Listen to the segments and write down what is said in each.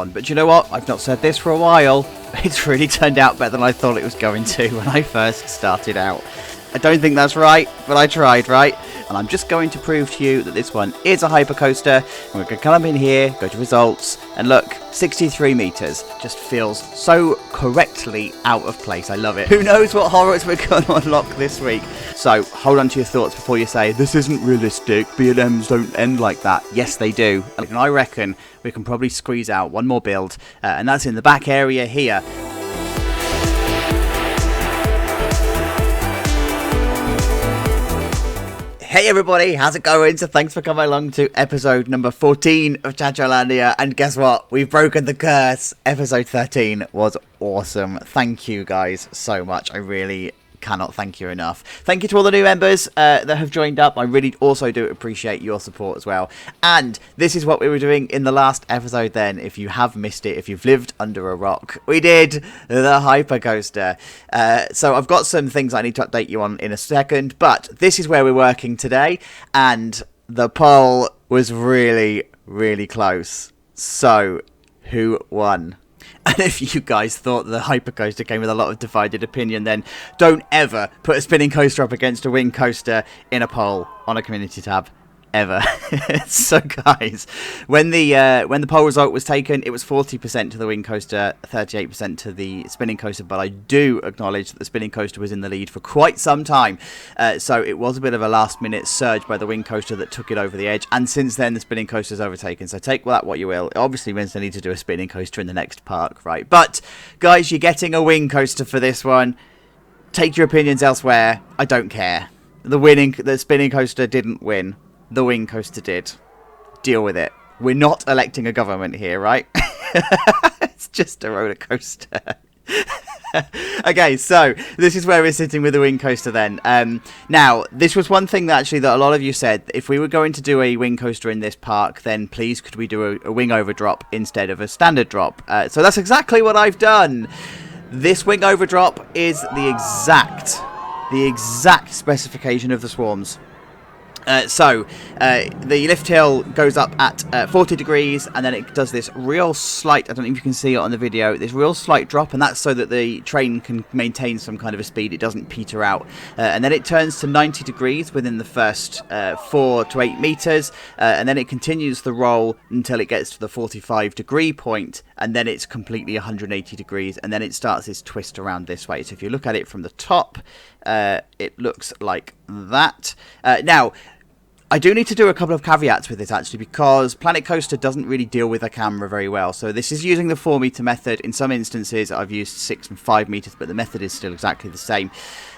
But you know what? I've not said this for a while. It's really turned out better than I thought it was going to when I first started out. I don't think that's right, but I tried, right? And I'm just going to prove to you that this one is a hypercoaster. And we're going to come in here, go to results, and look, 63 meters. Just feels so correctly out of place. I love it. Who knows what horrors we're going to unlock this week? So hold on to your thoughts before you say, this isn't realistic. B&Ms don't end like that. Yes, they do. And I reckon we can probably squeeze out one more build, and that's in the back area here. Hey everybody, how's it going? So thanks for coming along to episode number 14 of ChachoLandia, and guess what? We've broken the curse. Episode 13 was awesome. Thank you guys so much. I really cannot thank you enough. Thank you to all the new members that have joined up. I really also do appreciate your support as well. And this is what we were doing in the last episode then, if you have missed it, if you've lived under a rock. We did the hypercoaster. So I've got some things I need to update you on in a second, but this is where we're working today, and the poll was really, really close. So, who won? And if you guys thought the hypercoaster came with a lot of divided opinion, then don't ever put a spinning coaster up against a wing coaster in a poll on a community tab. Ever. So guys, when the poll result was taken, it was 40% to the wing coaster, 38% to the spinning coaster, but I do acknowledge that the spinning coaster was in the lead for quite some time, so it was a bit of a last minute surge by the wing coaster that took it over the edge, and since then the spinning coaster's overtaken, so take that what you will. It obviously means they need to do a spinning coaster in the next park, right? But guys, you're getting a wing coaster for this one. Take your opinions elsewhere. I don't care. The spinning coaster didn't win. The wing coaster did. Deal with it. We're not electing a government here, right? It's just a roller coaster. Okay, so this is where we're sitting with the wing coaster then. Now, this was one thing that a lot of you said, if we were going to do a wing coaster in this park, then please could we do a wing over drop instead of a standard drop. So that's exactly what I've done. This wing over drop is the exact specification of the swarms. So the lift hill goes up at 40 degrees, and then it does this real slight, I don't know if you can see it on the video, this real slight drop, and that's so that the train can maintain some kind of a speed, it doesn't peter out. And then it turns to 90 degrees within the first 4 to 8 meters, and then it continues the roll until it gets to the 45 degree point, and then it's completely 180 degrees, and then it starts this twist around this way. So if you look at it from the top, it looks like that. Now, I do need to do a couple of caveats with this actually, because Planet Coaster doesn't really deal with a camera very well. So this is using the 4 meter method. In some instances I've used 6 and 5 meters, but the method is still exactly the same.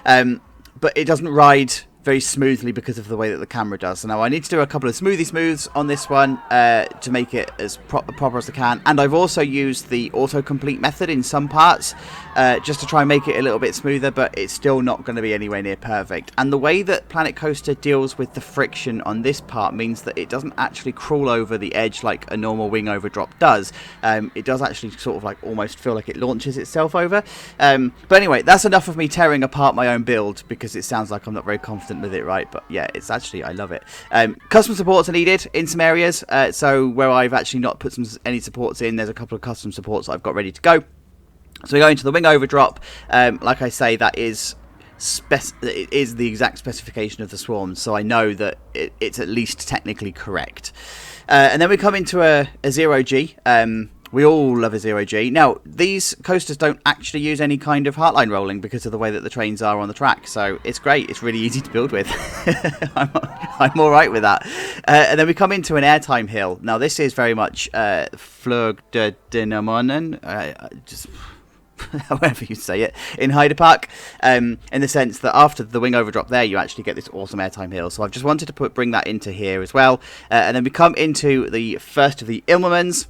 But it doesn't ride very smoothly because of the way that the camera does. So now I need to do a couple of smooths on this one to make it as proper as I can. And I've also used the autocomplete method in some parts just to try and make it a little bit smoother, but it's still not going to be anywhere near perfect. And the way that Planet Coaster deals with the friction on this part means that it doesn't actually crawl over the edge like a normal wing over drop does. It does actually sort of like almost feel like it launches itself over. But anyway, that's enough of me tearing apart my own build, because it sounds like I'm not very confident with it, right? But yeah, it's actually, I love it. Custom supports are needed in some areas, so where I've actually not put any supports in, there's a couple of custom supports that I've got ready to go. So we go into the wing over drop. Like I say, that is it is the exact specification of the swarms, so I know that it's at least technically correct. And then we come into a 0G. We all love a 0G. Now, these coasters don't actually use any kind of heartline rolling because of the way that the trains are on the track, so it's great. It's really easy to build with. I'm all right with that. And then we come into an airtime hill. Now, this is very much Flug de Dinamonen, just however you say it, in Cedar Park, in the sense that after the wing overdrop there, you actually get this awesome airtime hill. So I've just wanted to bring that into here as well. And then we come into the first of the Ilmermans.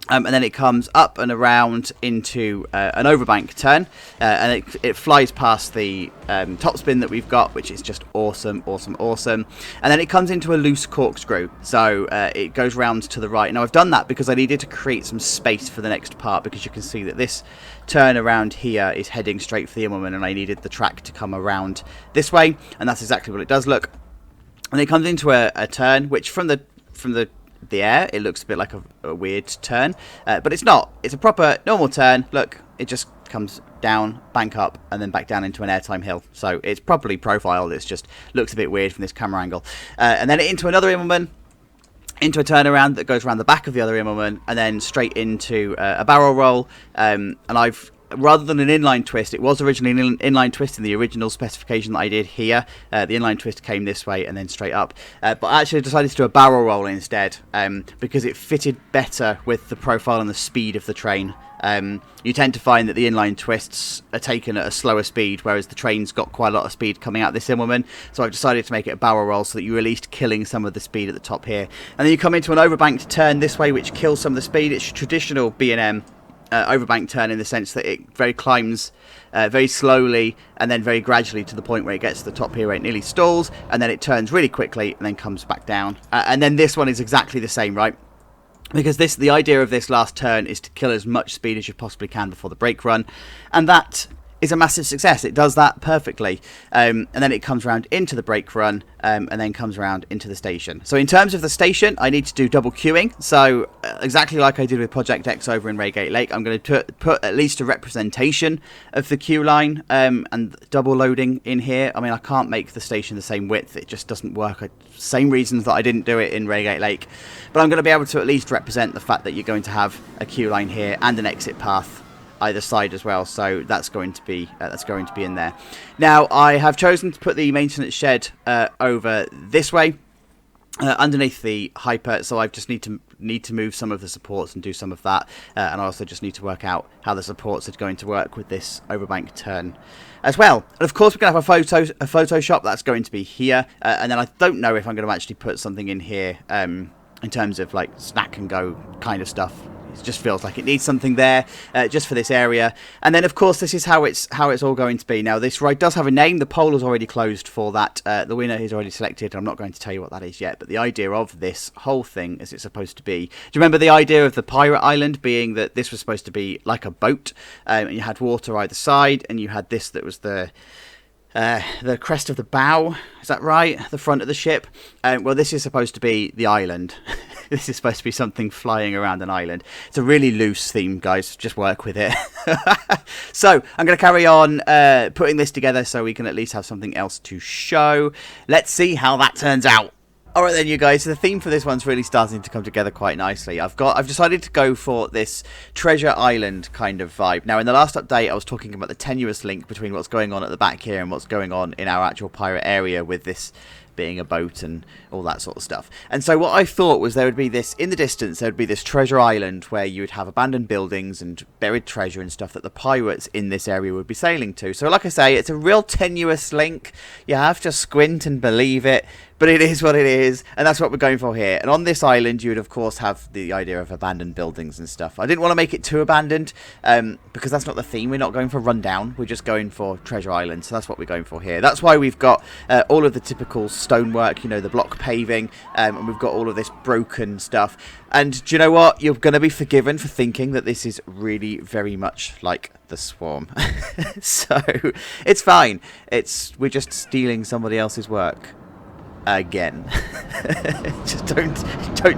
And then it comes up and around into an overbank turn, and it flies past the top spin that we've got, which is just awesome. And then it comes into a loose corkscrew, so it goes round to the right. Now I've done that because I needed to create some space for the next part, because you can see that this turn around here is heading straight for the Immelman, and I needed the track to come around this way, and that's exactly what it does look. And it comes into a turn, which from the the air. It looks a bit like a weird turn, but it's not. It's a proper normal turn. Look, it just comes down, bank up, and then back down into an airtime hill. So it's properly profiled. It just looks a bit weird from this camera angle. And then into another Immelman, into a turnaround that goes around the back of the other Immelman, and then straight into a barrel roll. And I've, rather than an inline twist, it was originally an inline twist in the original specification that I did here. The inline twist came this way and then straight up. But I actually decided to do a barrel roll instead, because it fitted better with the profile and the speed of the train. You tend to find that the inline twists are taken at a slower speed, whereas the train's got quite a lot of speed coming out this Immelman. So I've decided to make it a barrel roll so that you're at least killing some of the speed at the top here. And then you come into an overbanked turn this way, which kills some of the speed. It's traditional B&M overbank turn in the sense that it climbs very slowly and then very gradually to the point where it gets to the top here where it nearly stalls, and then it turns really quickly and then comes back down. And then this one is exactly the same, right? Because the idea of this last turn is to kill as much speed as you possibly can before the brake run, and that is a massive success. It does that perfectly, and then it comes around into the brake run, and then comes around into the station. So in terms of the station, I need to do double queuing. So exactly like I did with Project X over in Reigate Lake, I'm going to put at least a representation of the queue line and double loading in here. I mean, I can't make the station the same width. It just doesn't work. Same reasons that I didn't do it in Reigate Lake. But I'm going to be able to at least represent the fact that you're going to have a queue line here and an exit path either side as well, so that's going to be in there. Now I have chosen to put the maintenance shed over this way, underneath the hyper, so I just need to move some of the supports and do some of that, and I also just need to work out how the supports are going to work with this overbank turn as well. And of course we're going to have a Photoshop that's going to be here, and then I don't know if I'm going to actually put something in here in terms of like snack and go kind of stuff. It just feels like it needs something there just for this area. And then of course this is how it's all going to be. Now this ride does have a name. The poll is already closed for that. The winner is already selected. I'm not going to tell you what that is yet, but the idea of this whole thing is it's supposed to be, do you remember the idea of the pirate island being that this was supposed to be like a boat, and you had water either side, and you had this that was the crest of the bow, is that right? The front of the ship. Well, this is supposed to be the island. This is supposed to be something flying around an island. It's a really loose theme, guys. Just work with it. So I'm going to carry on putting this together so we can at least have something else to show. Let's see how that turns out. Alright then, you guys, so the theme for this one's really starting to come together quite nicely. I've decided to go for this treasure island kind of vibe. Now in the last update I was talking about the tenuous link between what's going on at the back here and what's going on in our actual pirate area with this being a boat and all that sort of stuff. And so what I thought was there would be this, in the distance, there would be this treasure island where you would have abandoned buildings and buried treasure and stuff that the pirates in this area would be sailing to. So like I say, it's a real tenuous link. You have to squint and believe it, but it is what it is, and that's what we're going for here. And on this island, you would, of course, have the idea of abandoned buildings and stuff. I didn't want to make it too abandoned, because that's not the theme. We're not going for rundown. We're just going for treasure island, so that's what we're going for here. That's why we've got all of the typical stonework, you know, the block paving, and we've got all of this broken stuff. And do you know what? You're going to be forgiven for thinking that this is really very much like the Swarm. So, it's fine. We're just stealing somebody else's work. Again. Just don't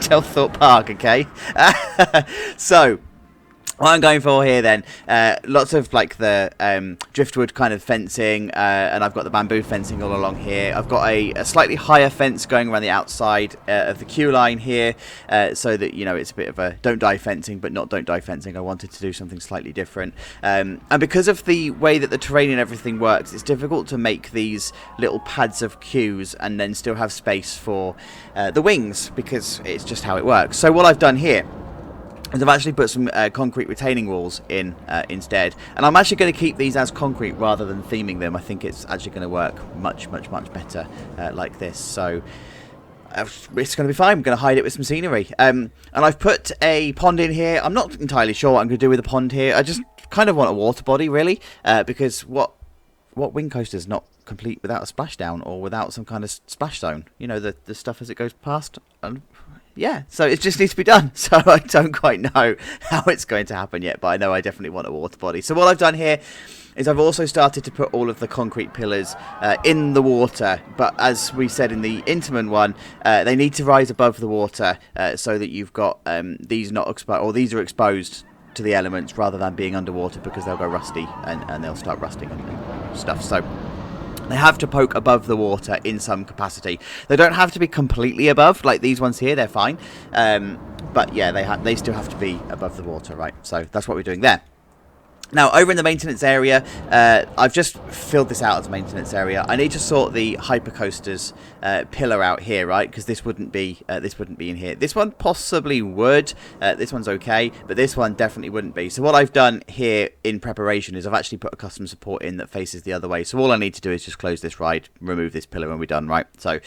tell Thorpe Park, okay? So what I'm going for here then, lots of like the driftwood kind of fencing, and I've got the bamboo fencing all along here. I've got a slightly higher fence going around the outside of the queue line here, so that, you know, it's a bit of a don't die fencing, but not don't die fencing. I wanted to do something slightly different, and because of the way that the terrain and everything works, it's difficult to make these little pads of queues and then still have space for the wings, because it's just how it works. So what I've done here is I've actually put some concrete retaining walls in instead, and I'm actually going to keep these as concrete rather than theming them. I think it's actually going to work much better like this, so it's going to be fine. I'm going to hide it with some scenery, and I've put a pond in here. I'm not entirely sure what I'm going to do with the pond here. I just kind of want a water body, really, because what wing coaster is not complete without a splashdown or without some kind of splash zone? You know, the stuff as it goes past. yeah, so it just needs to be done. So I don't quite know how it's going to happen yet, but I know I definitely want a water body. So what I've done here is I've also started to put all of the concrete pillars in the water, but as we said in the Intamin one, they need to rise above the water so that you've got these not exposed, or these are exposed to the elements rather than being underwater, because they'll go rusty and they'll start rusting and stuff. So they have to poke above the water in some capacity. They don't have to be completely above, like these ones here, they're fine. But yeah, they still have to be above the water, right? So that's what we're doing there. Now, over in the maintenance area, I've just filled this out as a maintenance area. I need to sort the hypercoasters pillar out here, right? Because this wouldn't be in here. This one possibly would. This one's okay, but this one definitely wouldn't be. So what I've done here in preparation is I've actually put a custom support in that faces the other way. So all I need to do is just close this ride, remove this pillar, and we're done, right? So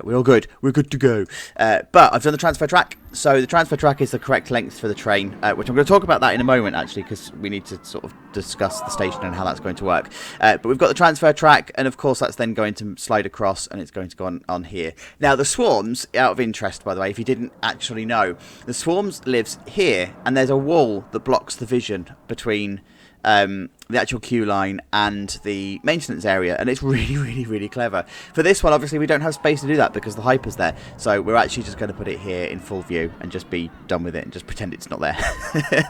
we're all good. We're good to go. But I've done the transfer track. So the transfer track is the correct length for the train, which I'm going to talk about that in a moment, actually, because we need to sort of discuss the station and how that's going to work. But we've got the transfer track, and of course that's then going to slide across, and it's going to go on here. Now the swarms, out of interest, by the way, if you didn't actually know, the swarms lives here, and there's a wall that blocks the vision between the actual queue line and the maintenance area, and it's really clever. For this one, obviously we don't have space to do that because the hyper's there, so we're actually just going to put it here in full view and just be done with it and just pretend it's not there.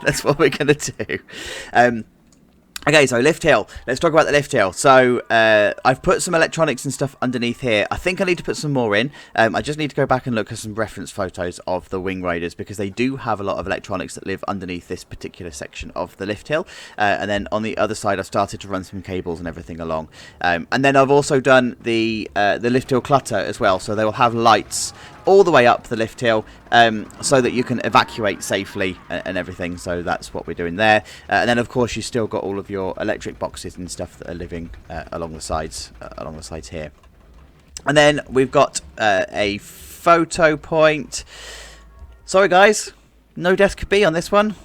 That's what we're going to do. Okay, so lift hill. Let's talk about the lift hill. So I've put some electronics and stuff underneath here. I think I need to put some more in. I just need to go back and look at some reference photos of the Wing Riders, because they do have a lot of electronics that live underneath this particular section of the lift hill. And then on the other side, I've started to run some cables and everything along. And then I've also done the lift hill clutter as well. So they will have lights all the way up the lift hill, so that you can evacuate safely and everything. So that's what we're doing there. And then of course you still got all of your electric boxes and stuff that are living along the sides here. And then we've got a photo point. Sorry guys, no desk B on this one.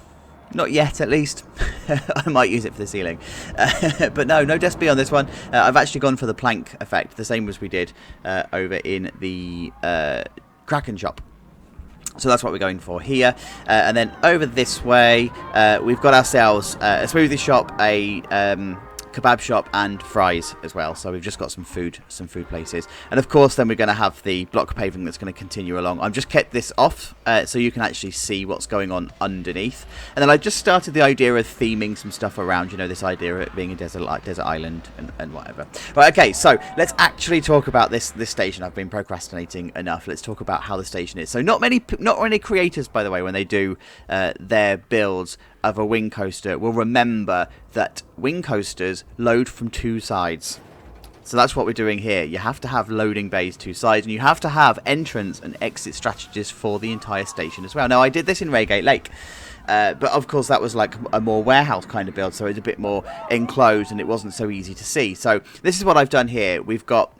Not yet, at least. I might use it for the ceiling. But no desk B on this one. I've actually gone for the plank effect, the same as we did over in the Kraken shop. So that's what we're going for here. And then over this way, we've got ourselves a smoothie shop, a kebab shop, and fries as well. So we've just got some food places. And of course then we're going to have the block paving that's going to continue along. I've just kept this off so you can actually see what's going on underneath. And then I just started the idea of theming some stuff around, you know, this idea of it being a desert island and whatever. Right, okay, so let's actually talk about this station. I've been procrastinating enough. Let's talk about how the station is. So not many creators, by the way, when they do their builds of a wing coaster, will remember that wing coasters load from two sides. So that's what we're doing here. You have to have loading bays two sides, and you have to have entrance and exit strategies for the entire station as well. Now I did this in Reigate Lake, but of course that was like a more warehouse kind of build, so it's a bit more enclosed and it wasn't so easy to see. So this is what I've done here. We've got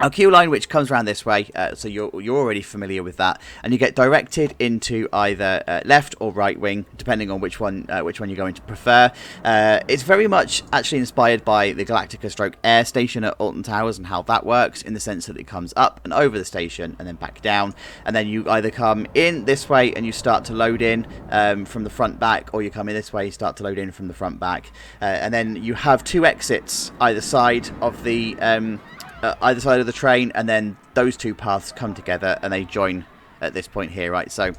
our queue line, which comes around this way, so you're already familiar with that, and you get directed into either left or right wing, depending on which one you're going to prefer. It's very much actually inspired by the Galactica Stroke Air Station at Alton Towers and how that works, in the sense that it comes up and over the station and then back down, and then you either come in this way and you start to load in from the front back, or you come in this way, you start to load in from the front back, and then you have two exits either side of the train, and then those two paths come together and they join at this point here, right? So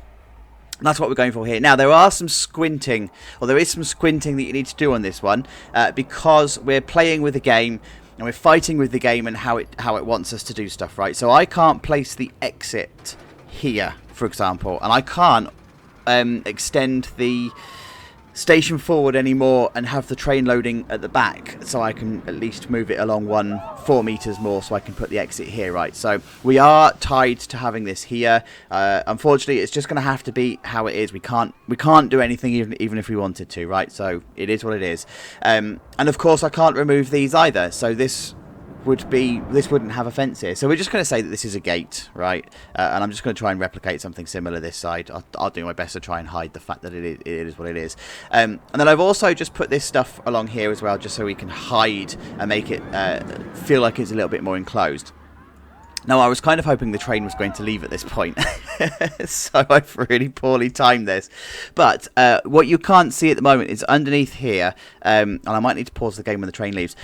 that's what we're going for here. Now there is some squinting that you need to do on this one, because we're playing with the game and we're fighting with the game and how it wants us to do stuff, right? So I can't place the exit here, for example, and I can't extend the station forward anymore and have the train loading at the back, so I can at least move it along 4 meters more so I can put the exit here, right? So we are tied to having this here. Unfortunately, it's just going to have to be how it is. We can't do anything even if we wanted to, right? So it is what it is. And of course I can't remove these either, so this wouldn't have a fence here. So we're just going to say that this is a gate, right? And I'm just going to try and replicate something similar this side. I'll do my best to try and hide the fact that it is what it is. And then I've also just put this stuff along here as well, just so we can hide and make it feel like it's a little bit more enclosed. Now, I was kind of hoping the train was going to leave at this point, So I've really poorly timed this. But what you can't see at the moment is underneath here, and I might need to pause the game when the train leaves.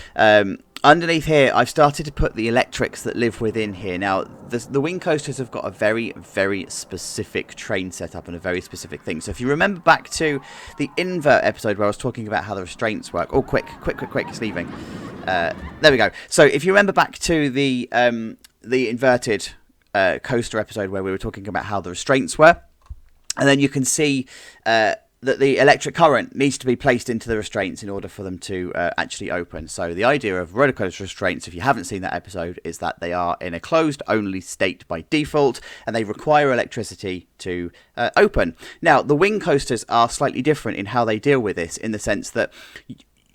Underneath here, I've started to put the electrics that live within here. Now, the wing coasters have got a very, very specific train setup and a very specific thing. So if you remember back to the invert episode where I was talking about how the restraints work. Oh, quick, it's leaving. There we go. So if you remember back to the inverted coaster episode where we were talking about how the restraints were, and then you can see that the electric current needs to be placed into the restraints in order for them to actually open. So the idea of roller coaster restraints, if you haven't seen that episode, is that they are in a closed only state by default, and they require electricity to open. Now, the wing coasters are slightly different in how they deal with this, in the sense that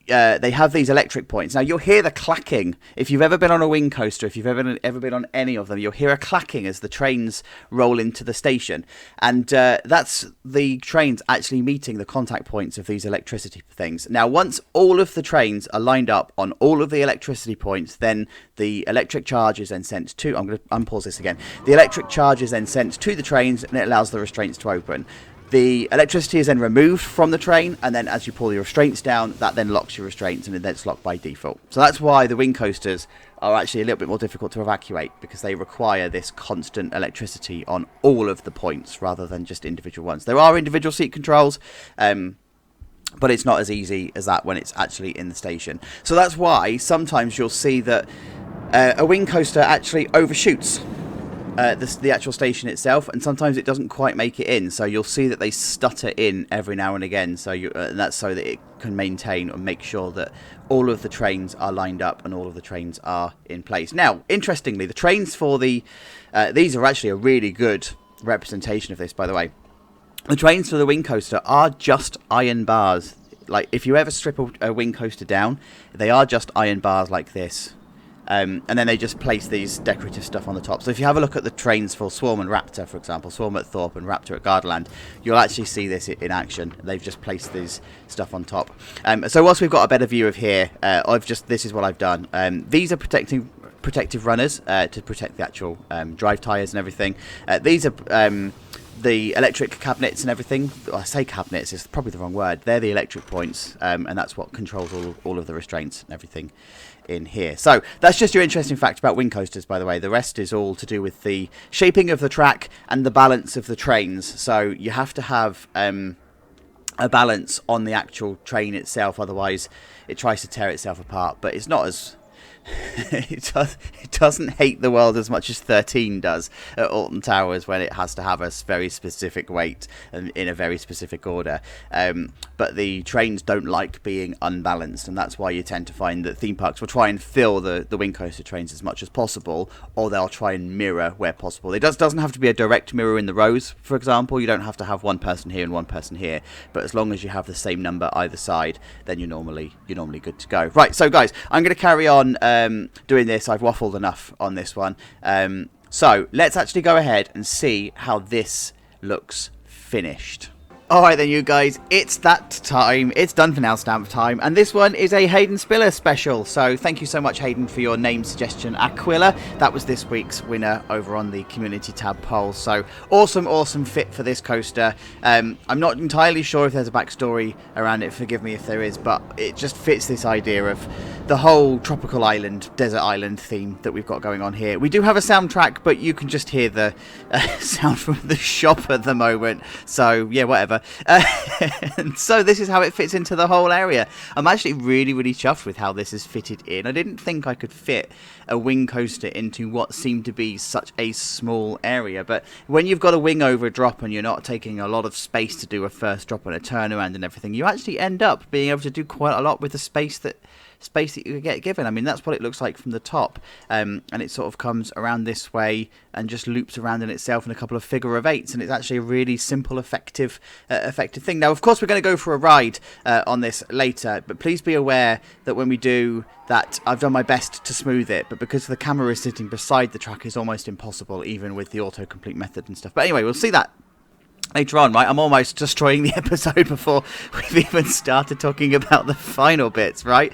they have these electric points. Now, you'll hear the clacking. If you've ever been on a wing coaster, if you've ever been on any of them, you'll hear a clacking as the trains roll into the station. And that's the trains actually meeting the contact points of these electricity things. Now, once all of the trains are lined up on all of the electricity points, then the electric charge is then sent to... I'm going to unpause this again. The electric charge is then sent to the trains, and it allows the restraints to open. The electricity is then removed from the train, and then as you pull your restraints down, that then locks your restraints, and then it's locked by default. So that's why the wing coasters are actually a little bit more difficult to evacuate, because they require this constant electricity on all of the points rather than just individual ones. There are individual seat controls, but it's not as easy as that when it's actually in the station. So that's why sometimes you'll see that a wing coaster actually overshoots the actual station itself, and sometimes it doesn't quite make it in, so you'll see that they stutter in every now and again, so and that's so that it can maintain and make sure that all of the trains are lined up and all of the trains are in place. Now, interestingly, the trains for these are actually a really good representation of this, by the way. The trains for the wing coaster are just iron bars. Like, if you ever strip a wing coaster down, they are just iron bars like this. And then they just place these decorative stuff on the top. So if you have a look at the trains for Swarm and Raptor, for example, Swarm at Thorpe and Raptor at Gardaland, you'll actually see this in action. They've just placed this stuff on top. So whilst we've got a better view of here, this is what I've done. These are protective runners to protect the actual drive tyres and everything. These are the electric cabinets and everything. I say cabinets, it's probably the wrong word. They're the electric points, and that's what controls all of the restraints and everything in here. So that's just your interesting fact about wing coasters, by the way. The rest is all to do with the shaping of the track and the balance of the trains. So you have to have a balance on the actual train itself, otherwise it tries to tear itself apart. But it's not as it doesn't hate the world as much as 13 does at Alton Towers, when it has to have a very specific weight and in a very specific order. But the trains don't like being unbalanced, and that's why you tend to find that theme parks will try and fill the wing coaster trains as much as possible, or they'll try and mirror where possible. It doesn't have to be a direct mirror in the rows, for example. You don't have to have one person here and one person here, but as long as you have the same number either side, then you're normally good to go. Right, so guys, I'm going to carry on doing this. I've waffled enough on this one. So let's actually go ahead and see how this looks finished. Alright then, you guys, it's that time. It's done for now, stamp time. And this one is a Hayden Spiller special. So thank you so much, Hayden, for your name suggestion, Aquila. That was this week's winner over on the community tab poll. So awesome fit for this coaster. I'm not entirely sure if there's a backstory around it, forgive me if there is, but it just fits this idea of the whole tropical island, desert island theme that we've got going on here. We do have a soundtrack, but you can just hear the sound from the shop at the moment. So yeah, whatever. And so this is how it fits into the whole area. I'm actually really chuffed with how this is fitted in. I didn't think I could fit a wing coaster into what seemed to be such a small area, but when you've got a wing over drop and you're not taking a lot of space to do a first drop and a turnaround and everything, you actually end up being able to do quite a lot with the space that you get given. I mean, that's what it looks like from the top, and it sort of comes around this way and just loops around in itself in a couple of figure of eights, and it's actually a really simple, effective thing. Now, of course, we're going to go for a ride on this later, but please be aware that when we do that, I've done my best to smooth it, but because the camera is sitting beside the track, it's almost impossible, even with the autocomplete method and stuff. But anyway, we'll see that later on, right? I'm almost destroying the episode before we've even started talking about the final bits, right?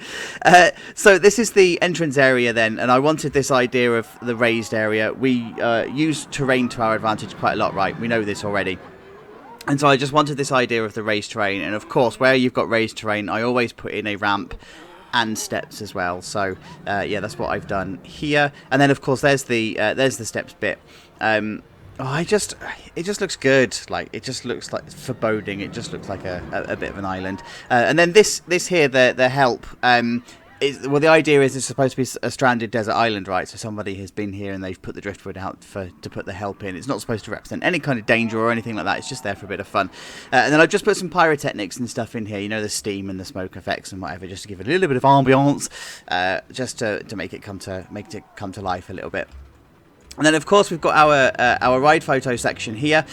So this is the entrance area then, and I wanted this idea of the raised area. We use terrain to our advantage quite a lot, right? We know this already. And so I just wanted this idea of the raised terrain, and of course, where you've got raised terrain, I always put in a ramp and steps as well. So yeah, that's what I've done here. And then of course there's the steps bit. It just looks good. Like, it just looks like foreboding. It just looks like a bit of an island. And then this here, the help. Well, the idea is it's supposed to be a stranded desert island, right? So somebody has been here and they've put the driftwood out to put the help in. It's not supposed to represent any kind of danger or anything like that. It's just there for a bit of fun. And then I've just put some pyrotechnics and stuff in here. You know, the steam and the smoke effects and whatever, just to give it a little bit of ambiance, just to make it come to life a little bit. And then, of course, we've got our ride photo section here.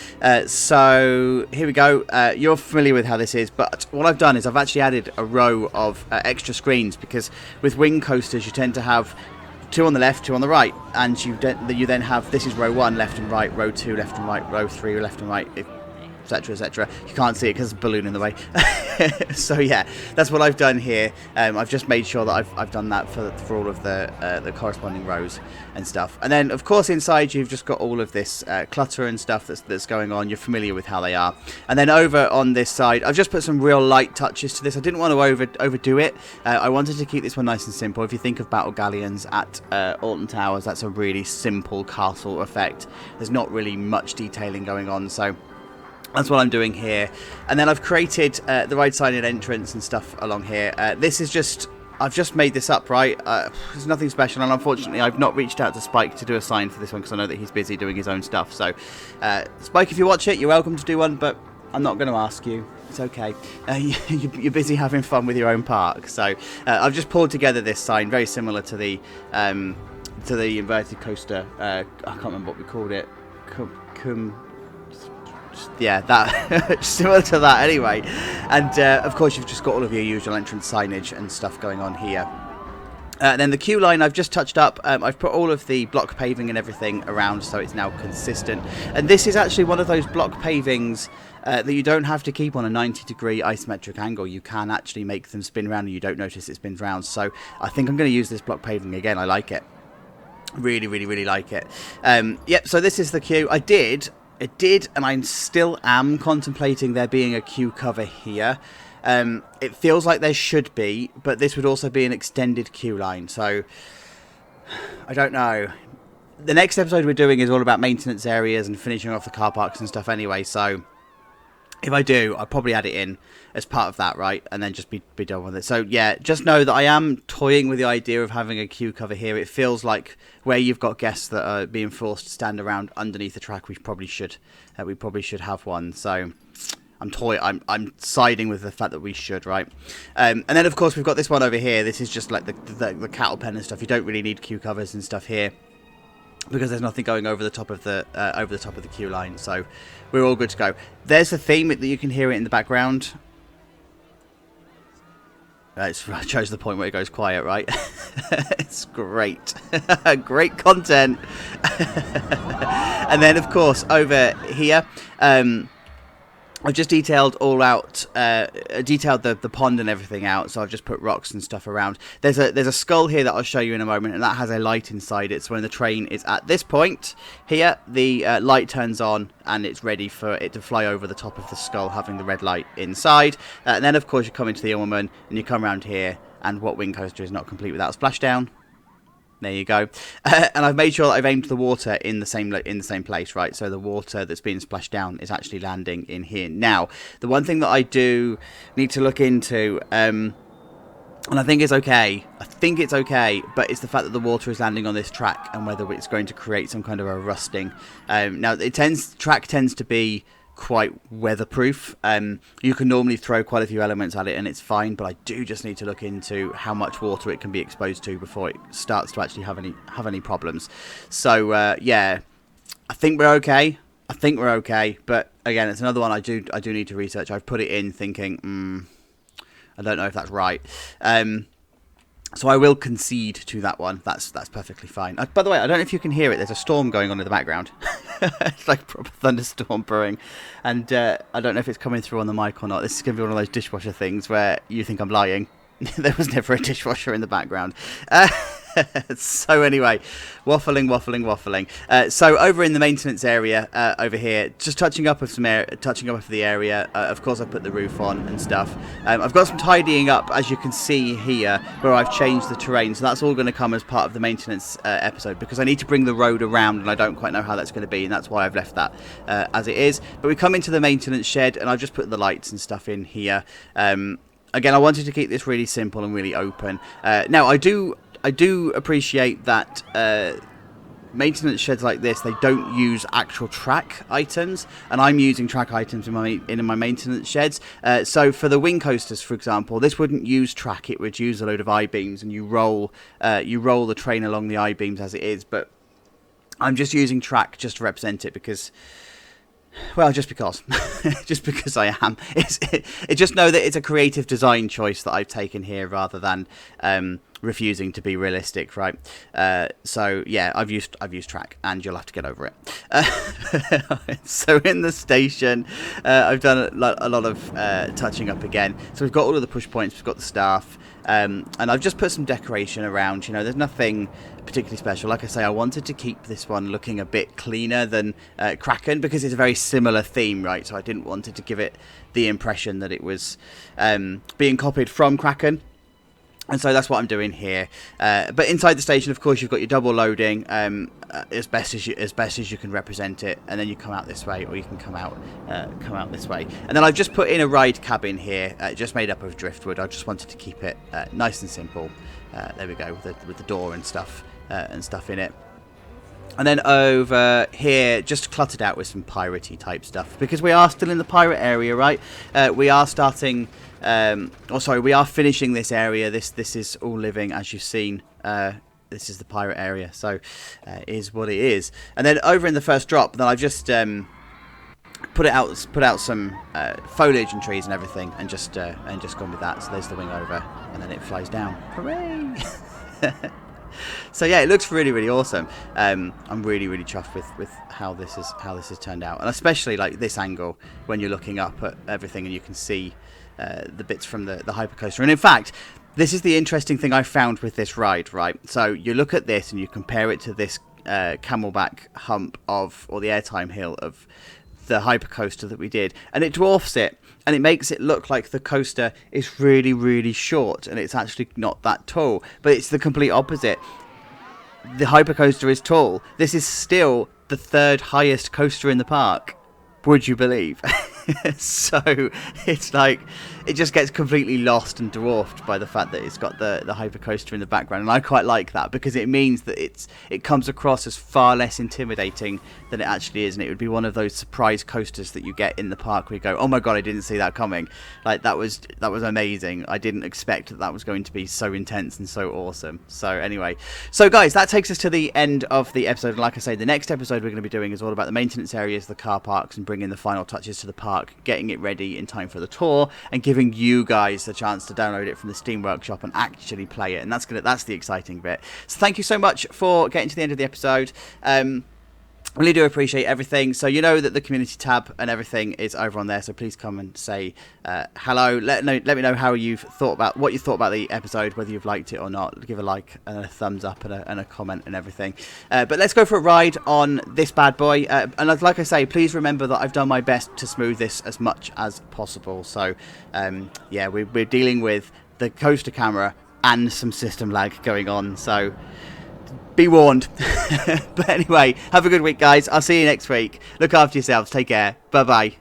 So here we go. You're familiar with how this is, but what I've done is I've actually added a row of extra screens, because with wing coasters you tend to have 2 on the left, 2 on the right, and you then have, this is row 1 left and right, row 2 left and right, row 3 left and right, etc, etc. You can't see it because there's a balloon in the way. So yeah, that's what I've done here. I've just made sure that I've done that for all of the corresponding rows and stuff. And then of course inside you've just got all of this clutter and stuff that's going on. You're familiar with how they are. And then over on this side, I've just put some real light touches to this. I didn't want to overdo it. I wanted to keep this one nice and simple. If you think of battle galleons at Alton Towers, that's a really simple castle effect. There's not really much detailing going on, so that's what I'm doing here. And then I've created the ride sign and entrance and stuff along here. This is just, I've just made this up, right? There's nothing special, and unfortunately I've not reached out to Spike to do a sign for this one because I know that he's busy doing his own stuff. So Spike, if you watch it, you're welcome to do one, but I'm not going to ask you. It's okay. You're busy having fun with your own park. So I've just pulled together this sign, very similar to the inverted coaster. I can't remember what we called it. Yeah, that similar to that anyway. And of course you've just got all of your usual entrance signage and stuff going on here. Then the queue line I've just touched up. I've put all of the block paving and everything around, so it's now consistent. And this is actually one of those block pavings that you don't have to keep on a 90-degree isometric angle. You can actually make them spin around and you don't notice it spins around. So I think I'm going to use this block paving again. I like it. Really, really, really like it. Yep, so this is the queue. It did, and I still am contemplating there being a queue cover here. It feels like there should be, but this would also be an extended queue line, so I don't know. The next episode we're doing is all about maintenance areas and finishing off the car parks and stuff anyway, so if I do, I'll probably add it in as part of that, right? And then just be done with it. So yeah, just know that I am toying with the idea of having a queue cover here. It feels like where you've got guests that are being forced to stand around underneath the track, we probably should have one. So I'm siding with the fact that we should, right? And then of course we've got this one over here. This is just like the cattle pen and stuff. You don't really need queue covers and stuff here, because there's nothing going over the top of the queue line, so we're all good to go. There's a theme that you can hear it in the background. I chose the point where it goes quiet, right? It's great. Great content. And then of course over here, I've just detailed the pond and everything out, so I've just put rocks and stuff around. There's a skull here that I'll show you in a moment, and that has a light inside it, so when the train is at this point here, the light turns on and it's ready for it to fly over the top of the skull, having the red light inside. And then of course you come into the Ilmerman and you come around here, and what wing coaster is not complete without a splashdown? There you go. And I've made sure that I've aimed the water in the same place, right? So the water that's being splashed down is actually landing in here. Now, the one thing that I do need to look into, and I think it's okay, but it's the fact that the water is landing on this track and whether it's going to create some kind of a rusting. Now, track tends to be quite weatherproof. You can normally throw quite a few elements at it and it's fine, but I do just need to look into how much water it can be exposed to before it starts to actually have any problems. So yeah, I think we're okay. But again, it's another one I do need to research. I've put it in thinking, I don't know if that's right. So I will concede to that one. That's perfectly fine. By the way, I don't know if you can hear it. There's a storm going on in the background. It's like a proper thunderstorm brewing. And I don't know if it's coming through on the mic or not. This is going to be one of those dishwasher things where you think I'm lying. There was never a dishwasher in the background. So anyway, waffling. So over in the maintenance area over here, just touching up of the area. Of course, I put the roof on and stuff. I've got some tidying up, as you can see here, where I've changed the terrain. So that's all going to come as part of the maintenance episode, because I need to bring the road around, and I don't quite know how that's going to be, and that's why I've left that as it is. But we come into the maintenance shed, and I've just put the lights and stuff in here. Again, I wanted to keep this really simple and really open. Now, I do appreciate that maintenance sheds like this, they don't use actual track items, and I'm using track items in my maintenance sheds. So for the wing coasters, for example, this wouldn't use track; it would use a load of I-beams, and you roll the train along the I-beams as it is. But I'm just using track just to represent it because. Well, just because I am. It just know that it's a creative design choice that I've taken here, rather than refusing to be realistic, right? So yeah, I've used track, and you'll have to get over it. So in the station, I've done a lot of touching up again. So we've got all of the push points, we've got the staff. And I've just put some decoration around. There's nothing particularly special. Like I say, I wanted to keep this one looking a bit cleaner than Kraken, because it's a very similar theme, right? So I didn't want it to give it the impression that it was being copied from Kraken. And so that's what I'm doing here. But inside the station, of course, you've got your double loading as best as you can represent it, and then you come out this way, or you can come out this way. And then I've just put in a ride cabin here, just made up of driftwood. I just wanted to keep it nice and simple. There we go, with the door and stuff in it. And then over here, just cluttered out with some piratey type stuff, because we are still in the pirate area, right? We are starting. We are finishing this area. This is all living, as you've seen. This is the pirate area, so it is what it is. And then over in the first drop, then I've just put out some foliage and trees and everything, and just gone with that. So there's the wing over, and then it flies down. Hooray! So yeah, it looks really, really awesome. I'm really, really chuffed with how this has turned out, and especially like this angle when you're looking up at everything and you can see the bits from the hypercoaster. And in fact, this is the interesting thing I found with this ride, right? So you look at this and you compare it to this camelback hump or the airtime hill of the hypercoaster that we did, and it dwarfs it, and it makes it look like the coaster is really, really short, and it's actually not that tall. But it's the complete opposite. The hypercoaster is tall. This is still the third highest coaster in the park. Would you believe? So it's like it just gets completely lost and dwarfed by the fact that it's got the hypercoaster in the background, and I quite like that, because it means that it comes across as far less intimidating than it actually is, and it would be one of those surprise coasters that you get in the park where you go, oh my god, I didn't see that coming. Like that was amazing. I didn't expect that was going to be so intense and so awesome. So anyway, so guys, that takes us to the end of the episode. And like I say, the next episode we're going to be doing is all about the maintenance areas, the car parks, and bringing the final touches to the park, getting it ready in time for the tour, and giving you guys the chance to download it from the Steam Workshop and actually play it. And that's the exciting bit. So thank you so much for getting to the end of the episode. Really do appreciate everything. So you know that the community tab and everything is over on there, so please come and say hello. Let me know what you thought about the episode, whether you've liked it or not. Give a like and a thumbs up and a comment and everything. But let's go for a ride on this bad boy, and like I say, please remember that I've done my best to smooth this as much as possible. So yeah, we're dealing with the coaster camera and some system lag going on, so be warned. But anyway, have a good week, guys. I'll see you next week. Look after yourselves. Take care. Bye bye.